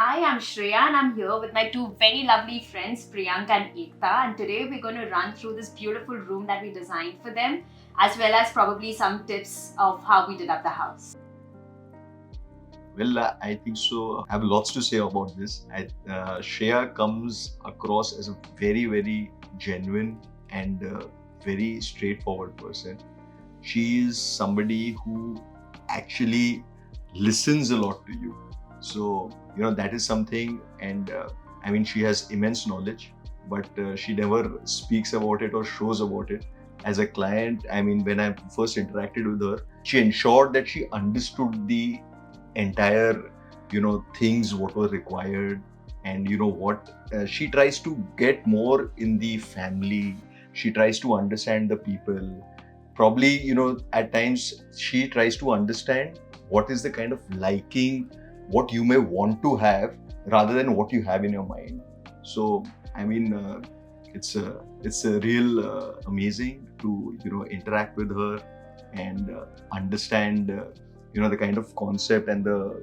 Hi, I'm Shreya and I'm here with my two very lovely friends, Priyank and Ekta. And today we're going to run through this beautiful room that we designed for them, as well as probably some tips of how we did up the house. Well, I think so. I have lots to say about this. Shreya comes across as a very, very genuine and very straightforward person. She is somebody who actually listens a lot to you. So, that is something. And I mean, she has immense knowledge, but she never speaks about it or shows about it. As a client, I mean, when I first interacted with her, she ensured that she understood the entire things what were required, and what she tries to get more in the family. She tries to understand the people. Probably at times she tries to understand what is the kind of liking what you may want to have rather than what you have in your mind. So I mean, it's a real amazing to interact with her and understand the kind of concept and the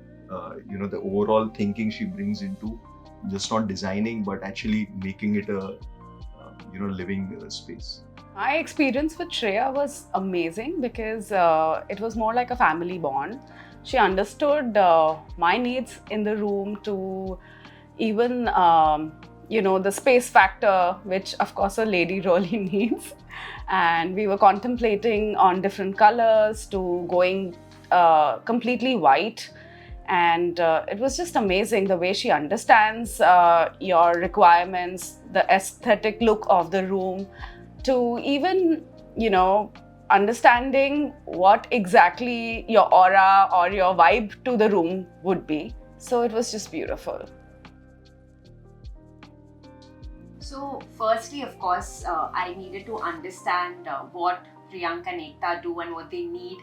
overall thinking she brings into just not designing but actually making it a living space. My experience with Shreya was amazing because it was more like a family bond. She understood my needs in the room to even, the space factor, which of course a lady really needs. And we were contemplating on different colors to going completely white. And it was just amazing the way she understands your requirements, the aesthetic look of the room, to even, understanding what exactly your aura or your vibe to the room would be. So it was just beautiful. So, firstly, of course, I needed to understand what Priyank and Ekta do and what they need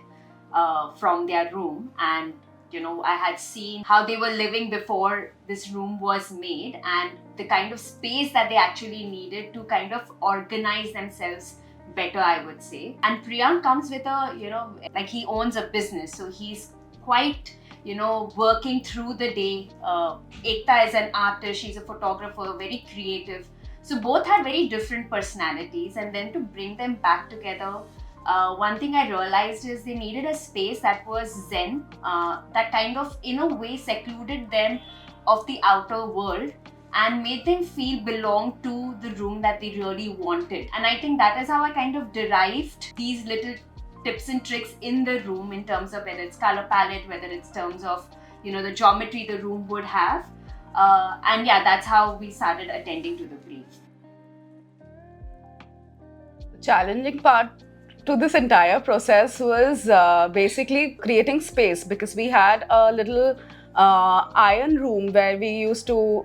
from their room. And I had seen how they were living before this room was made and the kind of space that they actually needed to kind of organize themselves better, I would say. And Priyank comes with a, like he owns a business, so he's quite working through the day. Ekta is an artist, she's a photographer, very creative. So both had very different personalities, and then to bring them back together, one thing I realized is they needed a space that was zen, that kind of, in a way, secluded them of the outer world and made them feel belong to the room that they really wanted. And I think that is how I kind of derived these little tips and tricks in the room in terms of whether it's color palette, whether it's terms of the geometry the room would have. And yeah, that's how we started attending to the brief. The challenging part to this entire process was basically creating space, because we had a little iron room where we used to,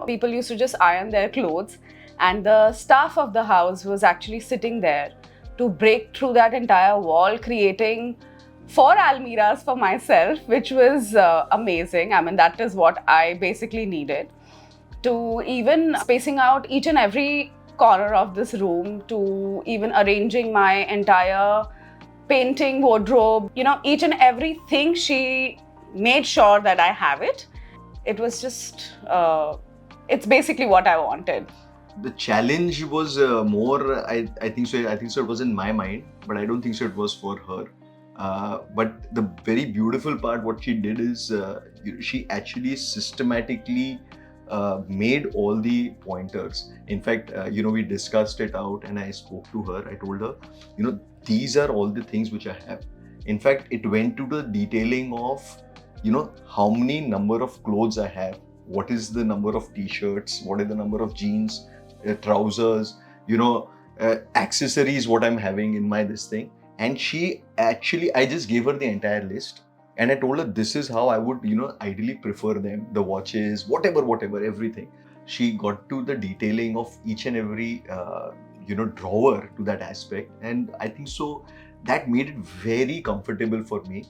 people used to just iron their clothes, and the staff of the house was actually sitting there to break through that entire wall, creating four almiras for myself, which was amazing. I mean, that is what I basically needed, to even spacing out each and every corner of this room, to even arranging my entire painting wardrobe. Each and everything, she made sure that I have it. It was just, it's basically what I wanted. The challenge was more, I think so. I think so it was in my mind, but I don't think so it was for her. But the very beautiful part what she did is she actually systematically made all the pointers. In fact, we discussed it out and I spoke to her. I told her, these are all the things which I have. In fact, it went to the detailing of how many number of clothes I have, what is the number of t-shirts, what is the number of jeans, trousers, accessories what I'm having in my this thing. And she actually, I just gave her the entire list and I told her this is how I would ideally prefer them, the watches, whatever, everything. She got to the detailing of each and every drawer to that aspect, and I think so that made it very comfortable for me,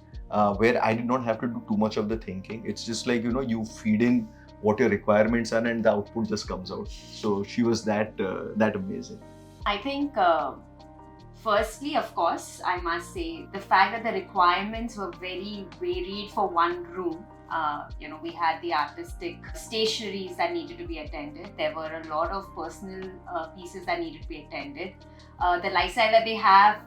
where I did not have to do too much of the thinking. It's just like you feed in what your requirements are and the output just comes out. So she was that amazing. I think, firstly, of course, I must say the fact that the requirements were very varied for one room We had the artistic stationaries that needed to be attended. There were a lot of personal pieces that needed to be attended. The lifestyle that they have,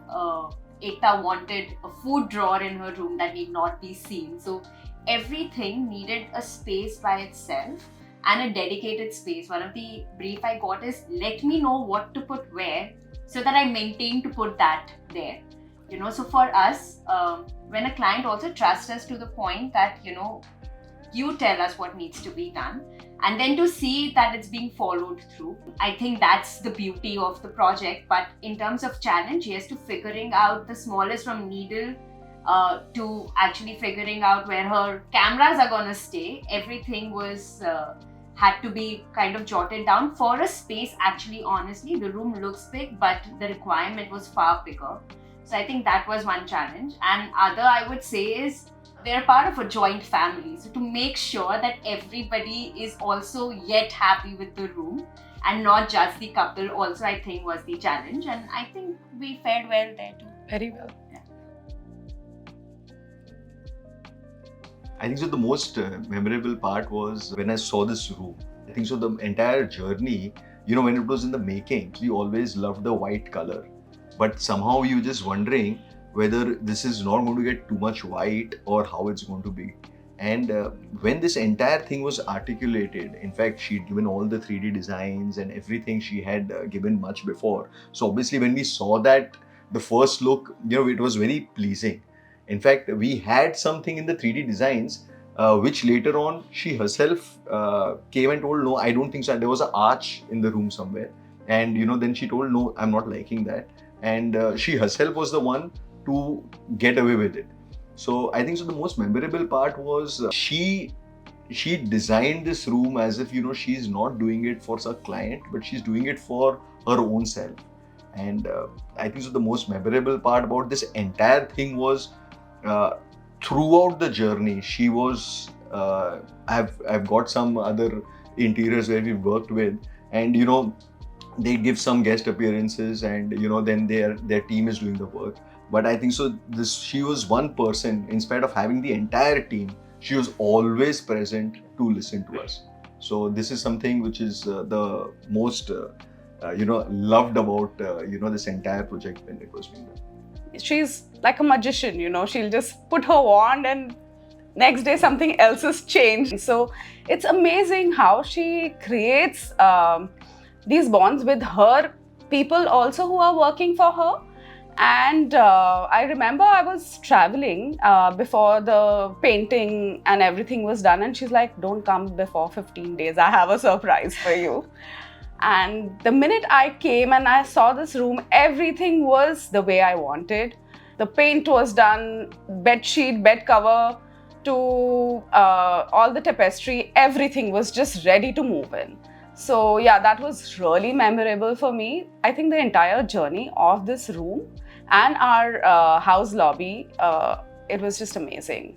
Ekta wanted a food drawer in her room that need not be seen. So everything needed a space by itself and a dedicated space. One of the brief I got is, let me know what to put where so that I maintain to put that there. So for us, when a client also trusts us to the point that, you tell us what needs to be done, and then to see that it's being followed through, I think that's the beauty of the project. But in terms of challenge, yes, to figuring out the smallest from needle to actually figuring out where her cameras are gonna stay, everything was had to be kind of jotted down for a space. Actually, honestly, the room looks big, but the requirement was far bigger. So I think that was one challenge. And other, I would say, is they're part of a joint family. So to make sure that everybody is also yet happy with the room and not just the couple also, I think was the challenge. And I think we fared well there too. Very well. I think so. The most memorable part was when I saw this room. I think so. The entire journey, when it was in the making, we always loved the white color, but somehow you just wondering whether this is not going to get too much white or how it's going to be. And when this entire thing was articulated, in fact, she'd given all the 3D designs and everything she had given much before. So obviously, when we saw that, the first look, it was very pleasing. In fact, we had something in the 3D designs, which later on she herself came and told, no, I don't think so. There was an arch in the room somewhere. And, then she told, no, I'm not liking that. And she herself was the one to get away with it. So I think so the most memorable part was she designed this room as if, she's not doing it for a client, but she's doing it for her own self. And I think so the most memorable part about this entire thing was throughout the journey, she was, I've got some other interiors where we've worked with, and they give some guest appearances, and then their team is doing the work. But I think so she was one person, in spite of having the entire team, she was always present to listen to us. So this is something which is the most loved about this entire project when it was being done. She's like a magician, she'll just put her wand and next day something else has changed. So it's amazing how she creates these bonds with her people also who are working for her. And I remember I was traveling before the painting and everything was done, and she's like, don't come before 15 days, I have a surprise for you. And the minute I came and I saw this room, everything was the way I wanted. The paint was done, bed sheet, bed cover, to all the tapestry, everything was just ready to move in. So yeah, that was really memorable for me. I think the entire journey of this room and our house lobby, it was just amazing.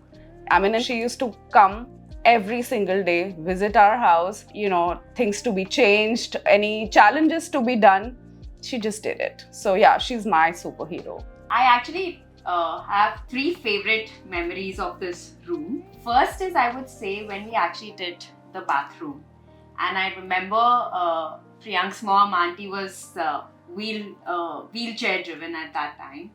I mean, she used to come every single day, visit our house, things to be changed, any challenges to be done, she just did it. So yeah, she's my superhero. I actually have 3 favorite memories of this room. First is, I would say, when we actually did the bathroom. And I remember Priyank's mom, auntie, was wheelchair driven at that time.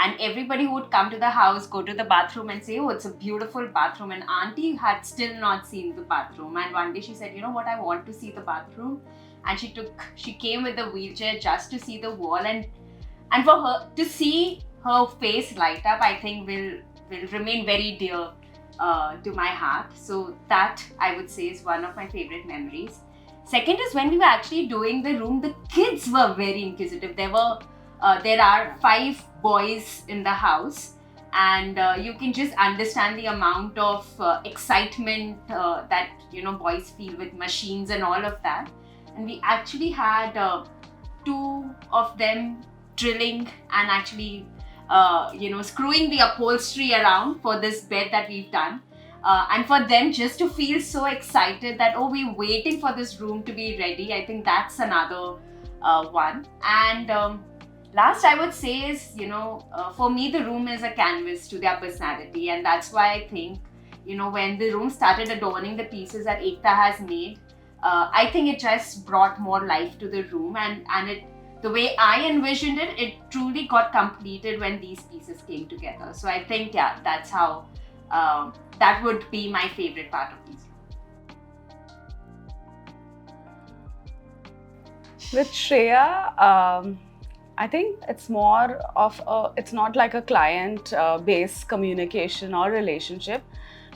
And everybody who would come to the house, go to the bathroom and say, oh, it's a beautiful bathroom. And auntie had still not seen the bathroom. And one day she said, you know what, I want to see the bathroom. And she came with the wheelchair just to see the wall. And for her to see her face light up, I think will remain very dear to my heart. So that, I would say, is one of my favorite memories. Second is when we were actually doing the room, the kids were very inquisitive. There are 5 boys in the house, and you can just understand the amount of excitement that boys feel with machines and all of that. And we actually had 2 of them drilling and actually screwing the upholstery around for this bed that we've done. And for them just to feel so excited that, oh, we're waiting for this room to be ready. I think that's another one. And last, I would say is, for me, the room is a canvas to their personality. And that's why I think when the room started adorning the pieces that Ekta has made, I think it just brought more life to the room, and it, the way I envisioned it, it truly got completed when these pieces came together. So I think, yeah, that's how, that would be my favorite part of these. With Shreya, I think it's more of it's not like a client-based communication or relationship.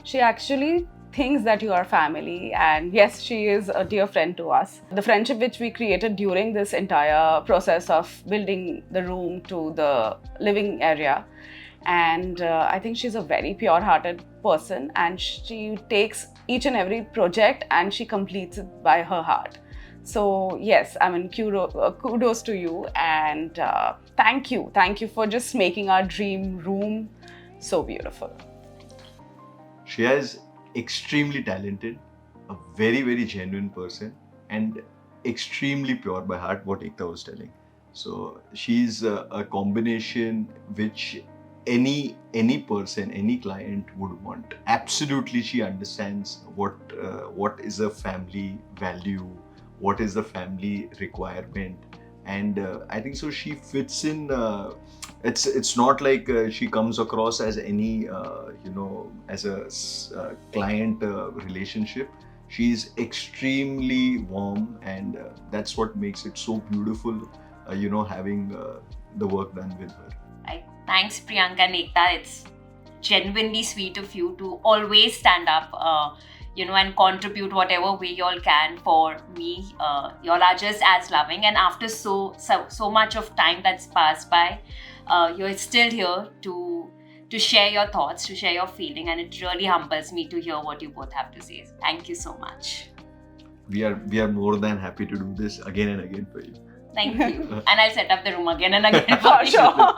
She actually thinks that you are family, and yes, she is a dear friend to us. The friendship which we created during this entire process of building the room to the living area, and I think she's a very pure-hearted person, and she takes each and every project and she completes it by her heart. So yes, I mean, kudos to you, and thank you for just making our dream room so beautiful. Shreya is extremely talented, a very, very genuine person, and extremely pure by heart, what Ekta was telling. So she's a combination which any person, any client would want. Absolutely, she understands what is a family value, what is the family requirement, and I think so she fits in. It's not like she comes across as any as a client relationship. She's extremely warm, and that's what makes it so beautiful, having the work done with her. Right. Thanks, Priyanka and Ekta. It's genuinely sweet of you to always stand up, and contribute whatever way y'all can for me. Y'all are just as loving, and after so much of time that's passed by, you're still here to share your thoughts, to share your feeling, and it really humbles me to hear what you both have to say. Thank you so much. We are more than happy to do this again and again for you. Thank you. And I'll set up the room again and again For for you. sure.